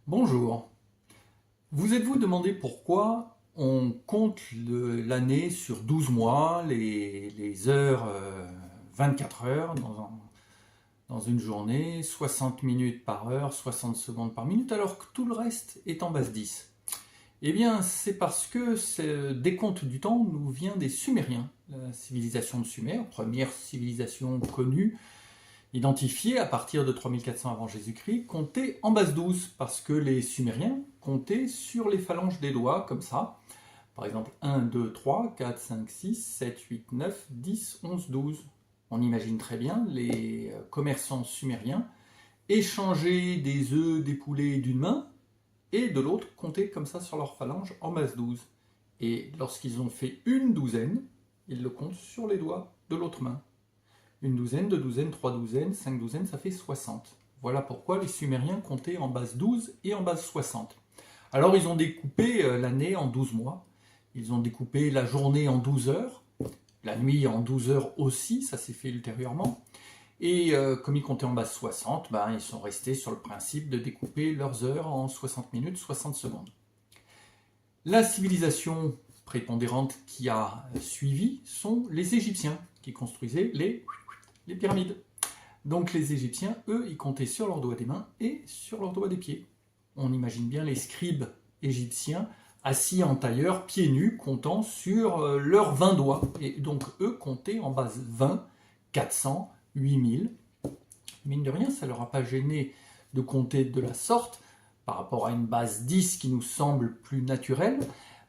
Bonjour. Vous êtes-vous demandé pourquoi on compte l'année sur 12 mois, les heures, 24 heures dans une journée, 60 minutes par heure, 60 secondes par minute, alors que tout le reste est en base 10? Eh bien, c'est parce que ce décompte du temps nous vient des Sumériens. La civilisation de Sumer, première civilisation connue, identifié à partir de 3400 avant Jésus-Christ, comptait en base 12, parce que les Sumériens comptaient sur les phalanges des doigts, comme ça. Par exemple, 1, 2, 3, 4, 5, 6, 7, 8, 9, 10, 11, 12. On imagine très bien les commerçants sumériens échanger des œufs, des poulets d'une main, et de l'autre compter comme ça sur leurs phalanges en base 12. Et lorsqu'ils ont fait une douzaine, ils le comptent sur les doigts de l'autre main. Une douzaine, deux douzaines, trois douzaines, cinq douzaines, ça fait 60. Voilà pourquoi les Sumériens comptaient en base 12 et en base 60. Alors ils ont découpé l'année en 12 mois. Ils ont découpé la journée en 12 heures, la nuit en 12 heures aussi, ça s'est fait ultérieurement. Et comme ils comptaient en base 60, ils sont restés sur le principe de découper leurs heures en 60 minutes, 60 secondes. La civilisation prépondérante qui a suivi sont les Égyptiens, qui construisaient les pyramides. Donc les Égyptiens, eux, ils comptaient sur leurs doigts des mains et sur leurs doigts des pieds. On imagine bien les scribes égyptiens assis en tailleur, pieds nus, comptant sur leurs 20 doigts. Et donc eux comptaient en base 20, 400, 8000. Mine de rien, ça ne leur a pas gêné de compter de la sorte par rapport à une base 10 qui nous semble plus naturelle,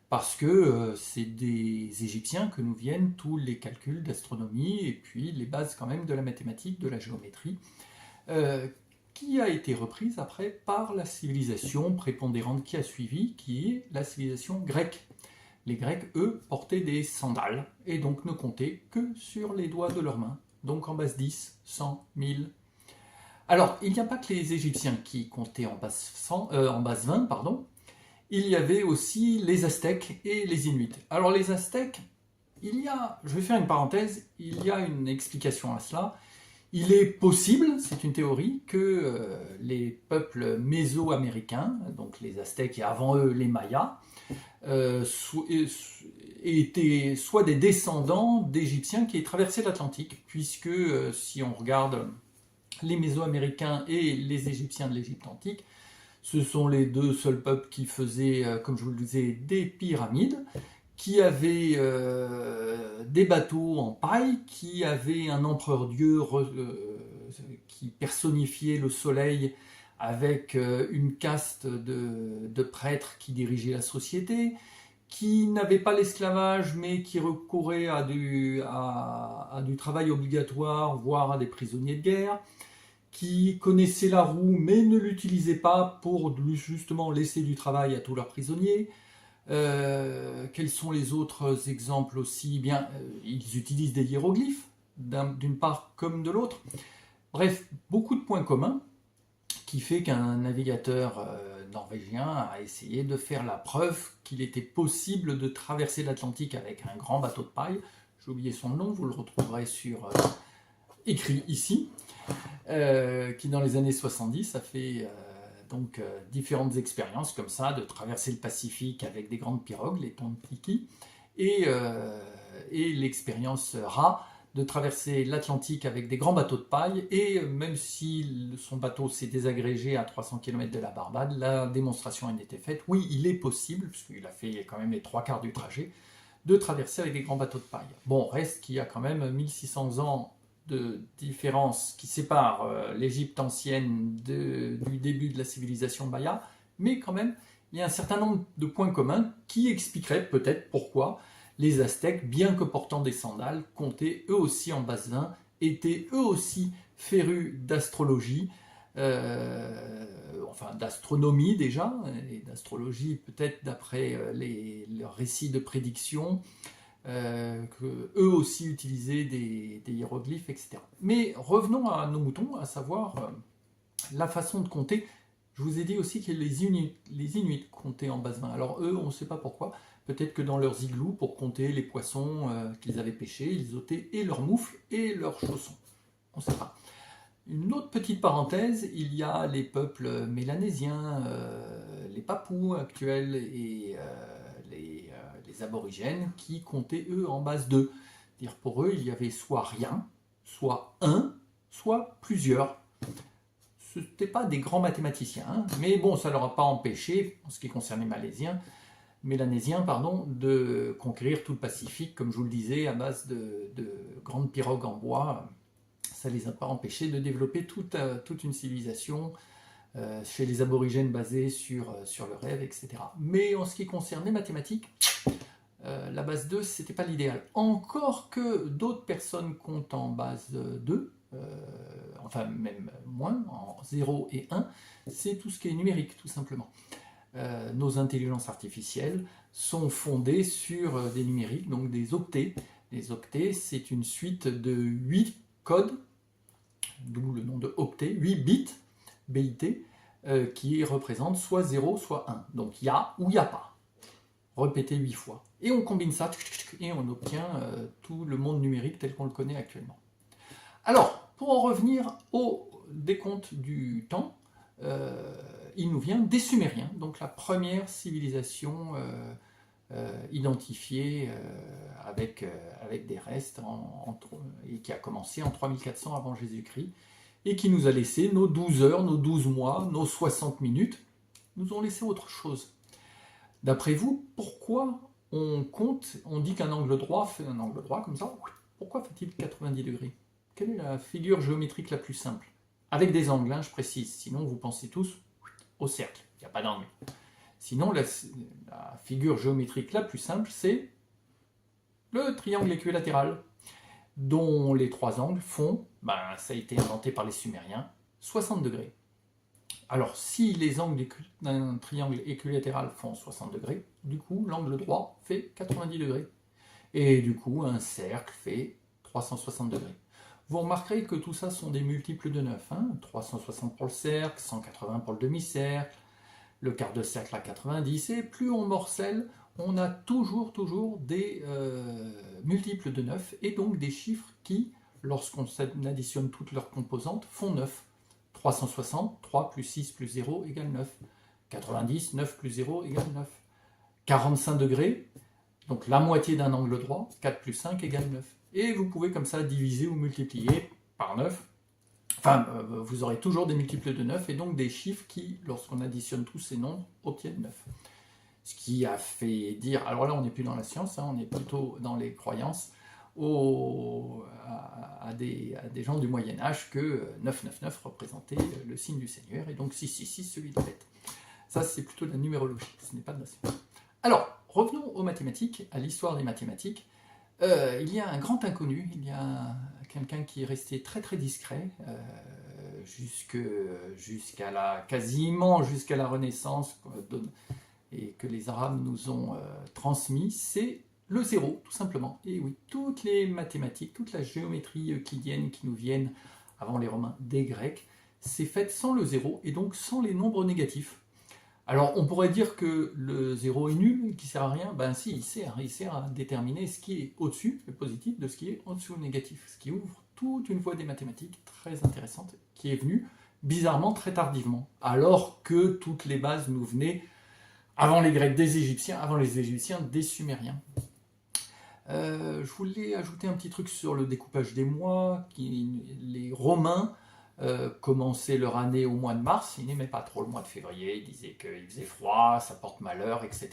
parce que c'est des Égyptiens que nous viennent tous les calculs d'astronomie et puis les bases quand même de la mathématique, de la géométrie, qui a été reprise après par la civilisation prépondérante qui a suivi, qui est la civilisation grecque. Les Grecs, eux, portaient des sandales et donc ne comptaient que sur les doigts de leurs mains, donc en base 10, 100, 1000. Alors, il n'y a pas que les Égyptiens qui comptaient en base 20, pardon. Il y avait aussi les Aztèques et les Inuits. Alors les Aztèques, je vais faire une parenthèse, il y a une explication à cela. Il est possible, c'est une théorie, que les peuples mésoaméricains, donc les Aztèques et avant eux les Mayas, étaient soit des descendants d'Égyptiens qui aient traversé l'Atlantique, puisque si on regarde les Mésoaméricains et les Égyptiens de l'Égypte antique, ce sont les deux seuls peuples qui faisaient, comme je vous le disais, des pyramides, qui avaient des bateaux en paille, qui avaient un empereur-dieu qui personnifiait le soleil avec une caste de prêtres qui dirigeaient la société, qui n'avaient pas l'esclavage, mais qui recouraient à du travail obligatoire, voire à des prisonniers de guerre, qui connaissaient la roue mais ne l'utilisaient pas pour justement laisser du travail à tous leurs prisonniers. Quels sont les autres exemples aussi? Ils utilisent des hiéroglyphes, d'une part comme de l'autre. Bref, beaucoup de points communs qui fait qu'un navigateur norvégien a essayé de faire la preuve qu'il était possible de traverser l'Atlantique avec un grand bateau de paille. J'ai oublié son nom, vous le retrouverez écrit ici. Qui dans les années 70 a fait différentes expériences comme ça, de traverser le Pacifique avec des grandes pirogues, les Ton-Tiki, et l'expérience rare de traverser l'Atlantique avec des grands bateaux de paille, et même si son bateau s'est désagrégé à 300 km de la Barbade, la démonstration a été faite. Oui, il est possible, puisqu'il a fait quand même les 3/4 du trajet, de traverser avec des grands bateaux de paille. Bon, reste qu'il y a quand même 1600 ans de différence qui sépare l'Égypte ancienne du début de la civilisation maya, mais quand même, il y a un certain nombre de points communs qui expliqueraient peut-être pourquoi les Aztèques, bien que portant des sandales, comptaient eux aussi en base 20, étaient eux aussi férus d'astrologie, d'astronomie déjà, et d'astrologie peut-être d'après leurs récits de prédiction, qu'eux aussi utilisaient des hiéroglyphes, etc. Mais revenons à nos moutons, à savoir la façon de compter. Je vous ai dit aussi que les Inuits comptaient en base 20. Alors eux, on ne sait pas pourquoi. Peut-être que dans leurs igloos, pour compter les poissons qu'ils avaient pêchés, ils ôtaient et leurs moufles et leurs chaussons. On ne sait pas. Une autre petite parenthèse, il y a les peuples mélanésiens, les Papous actuels et les aborigènes qui comptaient eux en base 2. C'est-à-dire pour eux, il y avait soit rien, soit un, soit plusieurs. Ce n'étaient pas des grands mathématiciens, hein, mais bon, ça ne leur a pas empêché, en ce qui concerne les mélanésiens, de conquérir tout le Pacifique, comme je vous le disais, à base de grandes pirogues en bois. Ça ne les a pas empêchés de développer toute une civilisation chez les aborigènes basée sur le rêve, etc. Mais en ce qui concerne les mathématiques, la base 2, ce n'était pas l'idéal. Encore que d'autres personnes comptent en base 2, enfin même moins, en 0 et 1, c'est tout ce qui est numérique, tout simplement. Nos intelligences artificielles sont fondées sur des numériques, donc des octets. Les octets, c'est une suite de 8 codes, d'où le nom de octet, 8 bits, BIT, qui représentent soit 0, soit 1. Donc il y a ou il n'y a pas. Répété 8 fois. Et on combine ça, et on obtient tout le monde numérique tel qu'on le connaît actuellement. Alors, pour en revenir au décompte du temps, il nous vient des Sumériens, donc la première civilisation identifiée avec des restes, et qui a commencé en 3400 avant Jésus-Christ, et qui nous a laissé nos 12 heures, nos 12 mois, nos 60 minutes, nous ont laissé autre chose. D'après vous, pourquoi on dit qu'un angle droit fait un angle droit comme ça? Pourquoi fait-il 90 degrés? Quelle est la figure géométrique la plus simple? Avec des angles, hein, je précise, sinon vous pensez tous au cercle, il n'y a pas d'angle. Sinon, la figure géométrique la plus simple, c'est le triangle équilatéral, dont les 3 angles font, ça a été inventé par les Sumériens, 60 degrés. Alors, si les angles d'un triangle équilatéral font 60 degrés, du coup, l'angle droit fait 90 degrés. Et du coup, un cercle fait 360 degrés. Vous remarquerez que tout ça sont des multiples de 9. 360 pour le cercle, 180 pour le demi-cercle, le quart de cercle à 90. Et plus on morcelle, on a toujours des multiples de 9. Et donc des chiffres qui, lorsqu'on additionne toutes leurs composantes, font 9. 360, 3 plus 6 plus 0 égale 9. 90, 9 plus 0 égale 9. 45 degrés, donc la moitié d'un angle droit, 4 plus 5 égale 9. Et vous pouvez comme ça diviser ou multiplier par 9. Enfin, vous aurez toujours des multiples de 9 et donc des chiffres qui, lorsqu'on additionne tous ces nombres, obtiennent 9. Ce qui a fait dire, alors là on n'est plus dans la science, on est plutôt dans les croyances, à des gens du Moyen-Âge que 999 représentait le signe du Seigneur et donc 666 celui de la bête. Ça c'est plutôt de la numérologie, ce n'est pas de la science. Alors, revenons aux mathématiques, à l'histoire des mathématiques. Il y a un grand inconnu, il y a quelqu'un qui est resté très discret quasiment jusqu'à la Renaissance et que les Arabes nous ont transmis, c'est le zéro, tout simplement. Et oui, toutes les mathématiques, toute la géométrie euclidienne qui nous viennent avant les Romains, des Grecs, c'est fait sans le zéro et donc sans les nombres négatifs. Alors on pourrait dire que le zéro est nul, qui sert à rien. Ben si, il sert à déterminer ce qui est au-dessus, le positif, de ce qui est au-dessous, le négatif. Ce qui ouvre toute une voie des mathématiques très intéressante, qui est venue bizarrement très tardivement, alors que toutes les bases nous venaient avant les Grecs des Égyptiens, avant les Égyptiens des Sumériens. Je voulais ajouter un petit truc sur le découpage des mois. Les Romains commençaient leur année au mois de mars, ils n'aimaient pas trop le mois de février, ils disaient qu'il faisait froid, ça porte malheur, etc.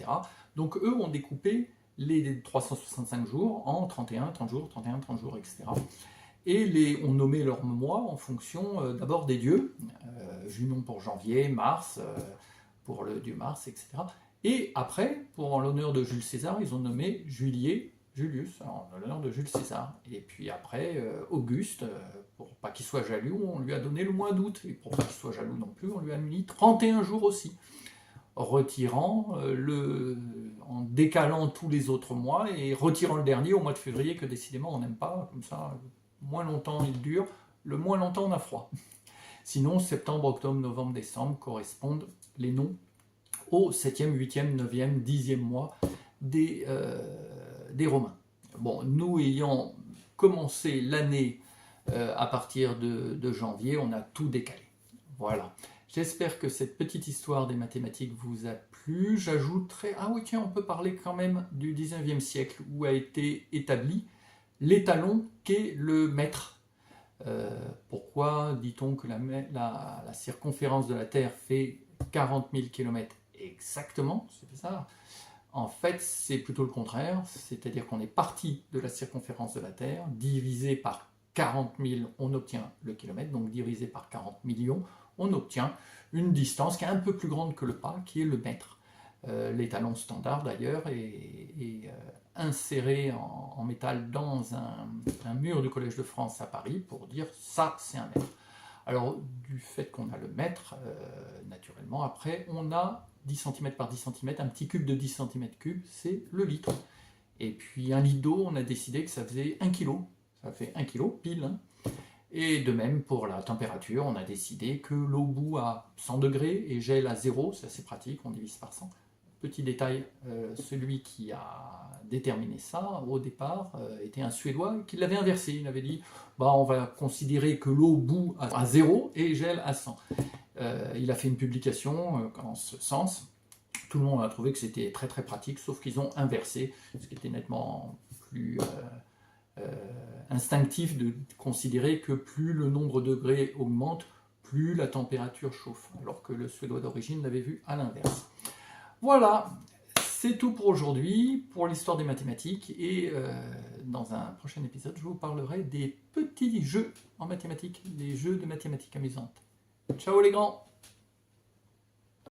Donc eux ont découpé les 365 jours en 31, 30 jours, 31, 30 jours, etc. Et ont nommé leurs mois en fonction d'abord des dieux, Junon pour janvier, Mars pour le dieu Mars, etc. Et après, en l'honneur de Jules César, ils ont nommé Julius, en l'honneur de Jules César. Et puis après, Auguste, pour pas qu'il soit jaloux, on lui a donné le mois d'août. Et pour pas qu'il soit jaloux non plus, on lui a mis 31 jours aussi. Retirant en décalant tous les autres mois et retirant le dernier au mois de février que décidément on n'aime pas. Comme ça, moins longtemps il dure, le moins longtemps on a froid. Sinon, septembre, octobre, novembre, décembre correspondent les noms au 7e, 8e, 9e, 10e mois des Romains. Bon, nous ayant commencé l'année À partir de janvier, on a tout décalé. Voilà. J'espère que cette petite histoire des mathématiques vous a plu. J'ajouterai... Ah oui, tiens, on peut parler quand même du 19e siècle, où a été établi l'étalon qu'est le mètre. Pourquoi dit-on que la circonférence de la Terre fait 40 000 km exactement? C'est ça. En fait, c'est plutôt le contraire, c'est-à-dire qu'on est parti de la circonférence de la Terre, divisé par 40 000, on obtient le kilomètre, donc divisé par 40 millions, on obtient une distance qui est un peu plus grande que le pas, qui est le mètre. L'étalon standard d'ailleurs est inséré en métal dans un mur du Collège de France à Paris pour dire ça c'est un mètre. Alors du fait qu'on a le mètre, naturellement, après on a 10 cm par 10 cm, un petit cube de 10 cm3, c'est le litre. Et puis un litre d'eau, on a décidé que ça faisait 1 kg, ça fait 1 kg pile, hein. Et de même pour la température, on a décidé que l'eau bout à 100 degrés et gèle à 0, c'est assez pratique, on divise par 100. Petit détail, celui qui a déterminé ça au départ était un Suédois qui l'avait inversé. Il avait dit bah, on va considérer que l'eau bout à 0 et gèle à 100. Il a fait une publication en ce sens. Tout le monde a trouvé que c'était très très pratique, sauf qu'ils ont inversé, ce qui était nettement plus instinctif de considérer que plus le nombre de degrés augmente, plus la température chauffe, alors que le Suédois d'origine l'avait vu à l'inverse. Voilà, c'est tout pour aujourd'hui, pour l'histoire des mathématiques, et dans un prochain épisode, je vous parlerai des petits jeux en mathématiques, des jeux de mathématiques amusantes. Ciao les grands!